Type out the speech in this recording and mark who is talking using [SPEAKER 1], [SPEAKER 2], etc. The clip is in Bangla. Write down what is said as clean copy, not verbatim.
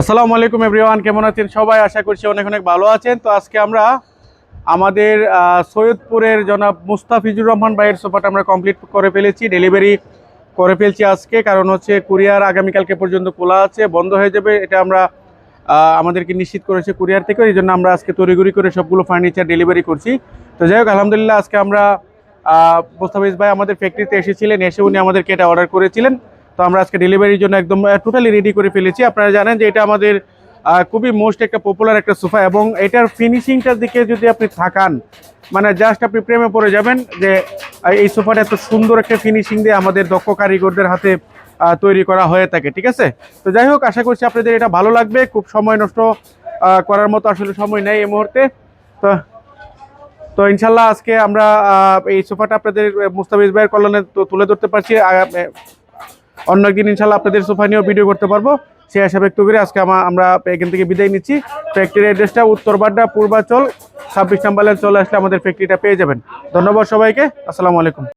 [SPEAKER 1] আসসালামু আলাইকুম এভরিওয়ান, কেমন আছেন সবাই? আশা করছি অনেক অনেক ভালো আছেন। তো আজকে আমরা আমাদের সৈয়দপুরের জনাব মুস্তাফিজুর রহমান ভাইয়ের সোফাটা আমরা কমপ্লিট করে ফেলেছি, ডেলিভারি করে ফেলছি আজকে। কারণ হচ্ছে কুরিয়ার আগামীকালকে পর্যন্ত খোলা আছে, বন্ধ হয়ে যাবে এটা আমরা আমাদেরকে নিশ্চিত করেছে কুরিয়ার থেকে। এই জন্য আমরা আজকে তড়িঘড়ি করে সবগুলো ফার্নিচার ডেলিভারি করছি। তো যাই হোক, আলহামদুলিল্লাহ আজকে আমরা মুস্তাফিজ ভাই আমাদের ফ্যাক্টরিতে এসেছিলেন, এসে উনি আমাদেরকে এটা অর্ডার করেছিলেন। তো আমরা আজকে ডেলিভারির জন্য একদম টোটালি রেডি করে ফেলেছি। আপনারা জানেন যে এটা আমাদের খুবই মোস্ট একটা পপুলার একটা সোফা, এবং এটার ফিনিশিংটার দিকে যদি আপনি থাকান, মানে জাস্ট আপনি প্রেমে পড়ে যাবেন যে এই সোফাটা এত সুন্দর একটা ফিনিশিং দিয়ে আমাদের দক্ষ কারিগরদের হাতে তৈরি করা হয়ে থাকে। ঠিক আছে, তো যাই হোক, আশা করছি আপনাদের এটা ভালো লাগবে। খুব সময় নষ্ট করার মতো আসলে সময় নেই এই মুহূর্তে। তো তো ইনশাল্লাহ আজকে আমরা এই সোফাটা আপনাদের মুস্তাফিজ ভাইয়ের কল্যাণে তুলে ধরতে পারছি। অন্য একদিন ইনশাল্লাহ আপনাদের সোফা নিয়েও ভিডিও করতে পারবো। সে আশা ব্যক্ত করে আজকে আমরা এখান থেকে বিদায় নিচ্ছি। ফ্যাক্টরি অ্যাড্রেসটা উত্তর বাড্ডা পূর্বাচল 26 নম্বর লাইন চলে আসলে আমাদের ফ্যাক্টরিটা পেয়ে যাবেন। ধন্যবাদ সবাইকে, আসসালামু আলাইকুম।